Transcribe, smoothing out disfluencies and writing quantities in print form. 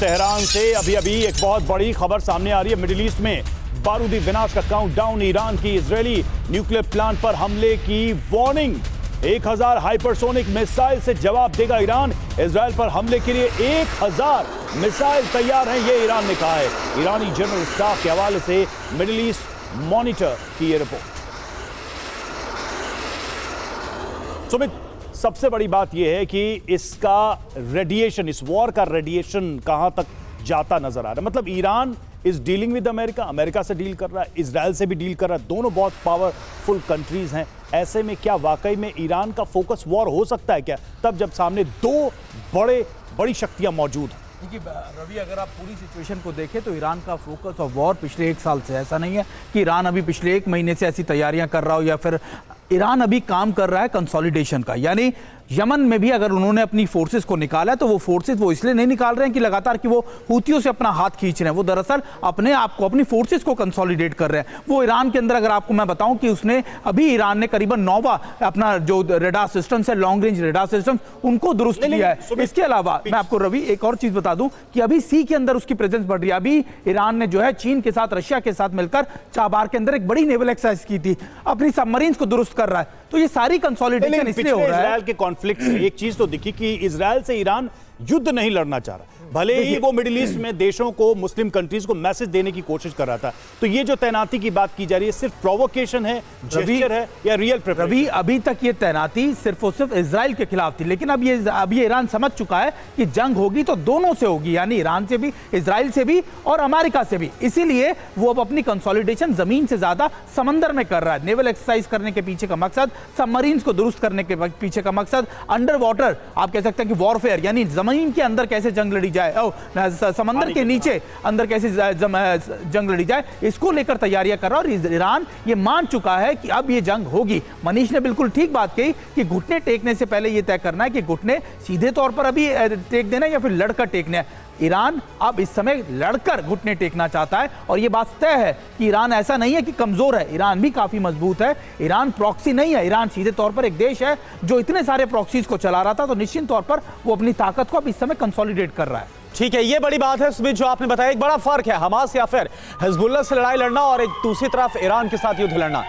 Tehran से अभी एक बहुत बड़ी खबर सामने आ रही है। मिडिल ईस्ट में बारूदी विनाश का काउंटडाउन, ईरान की इजरायली न्यूक्लियर प्लांट पर हमले की वार्निंग। 1000 हाइपरसोनिक मिसाइल से जवाब देगा ईरान। इजराइल पर हमले के लिए 1000 मिसाइल तैयार हैं, ये ईरान ने कहा है। ईरानी जनरल स्टाफ के हवाले से मिडिल ईस्ट मॉनिटर की ये रिपोर्ट। सुमित, सबसे बड़ी बात यह है कि इसका रेडिएशन, इस वॉर का रेडिएशन कहां तक जाता नजर आ रहा है। मतलब Iran is dealing with America, America से डील कर रहा है, इजराइल से भी डील कर रहा है, दोनों बहुत पावरफुल कंट्रीज हैं। ऐसे में क्या वाकई में ईरान का फोकस वॉर हो सकता है क्या, तब जब सामने दो बड़ी शक्तियां मौजूद हैं? देखिए रवि, अगर आप पूरी सिचुएशन को देखें तो ईरान का फोकस ऑफ वॉर पिछले 1 साल से, ऐसा नहीं है कि ईरान अभी पिछले 1 महीने से ऐसी तैयारियां कर रहा हो, या फिर ईरान अभी काम कर रहा है कंसोलिडेशन का। यानी यमन में भी अगर उन्होंने अपनी फोर्सेस को निकाला है तो वो फोर्सेस वो इसलिए नहीं निकाल रहे हैं कि लगातार कि वो हूतियों से अपना हाथ खींच रहे हैं, वो दरअसल अपने आप को, अपनी फोर्सेस को कंसोलिडेट कर रहे हैं। वो ईरान के अंदर, अगर आपको मैं बताऊं कि उसने अभी ईरान ने करीबन 9वां अपना जो रेडार सिस्टम है, लॉन्ग रेंज रेडार सिस्टम, उनको दुरुस्त किया है। इसके अलावा मैं आपको रवि एक और चीज बता दूं कि अभी सी के अंदर उसकी प्रेजेंस बढ़ रही है। अभी ईरान ने जो है चीन के साथ, रशिया के साथ मिलकर चाबार के अंदर एक बड़ी नेवल एक्सरसाइज की थी, अपनी सबमरीन्स को दुरुस्त कर रहा है। तो ये सारी कंसोलिडेशन इसलिए हो रहा है। इजराइल के कॉन्फ्लिक्ट से एक चीज तो दिखी कि इजराइल से ईरान युद्ध नहीं लड़ना चाह रहा, भले ही वो मिडिल ईस्ट में देशों को, मुस्लिम कंट्रीज को मैसेज देने की कोशिश कर रहा था। तो ये जो तैनाती की बात की जा रही है, सिर्फ प्रोवोकेशन है, जेस्चर है, या रियल प्रिपरेशन? रवि, अभी तक ये तैनाती सिर्फ और सिर्फ इजराइल के खिलाफ थी, लेकिन अब ये ईरान समझ चुका है कि जंग होगी तो दोनों से होगी, यानी ईरान से भी, इजराइल से भी और अमेरिका से भी। इसीलिए वो अब अपनी कंसोलिडेशन जमीन से ज्यादा समंदर में कर रहा है। नेवल एक्सरसाइज करने के पीछे का मकसद, सबमरीन्स को दुरुस्त करने के पीछे का मकसद, अंडर वाटर आप कह सकते हैं कि वॉरफेयर, यानी जमीन के अंदर कैसे जंग लड़ी जाए, समंदर के नीचे अंदर कैसे जंग लड़ी जाए, इसको लेकर तैयारियां कर रहा है। और ईरान ये मान चुका है कि अब ये जंग होगी। मनीष ने बिल्कुल ठीक बात कही कि घुटने टेकने से पहले ये तय करना है कि घुटने सीधे तौर पर अभी टेक देना है या फिर लड़कर टेकना है। ईरान अब इस समय लड़कर घुटने टेकना चाहता है, और यह बात तय है कि ईरान ऐसा नहीं है कि कमजोर है, ईरान भी काफी मजबूत है। ईरान प्रॉक्सी नहीं है, ईरान सीधे तौर पर एक देश है जो इतने सारे प्रॉक्सीज को चला रहा था, तो निश्चित तौर पर वो अपनी ताकत को अब इस समय कंसोलिडेट कर रहा है। ठीक है, ये बड़ी बात है सुमित जो आपने बताया। एक बड़ा फर्क है हमास या फिर हिजबुल्लाह से लड़ाई लड़ना और एक दूसरी तरफ ईरान के साथ युद्ध लड़ना।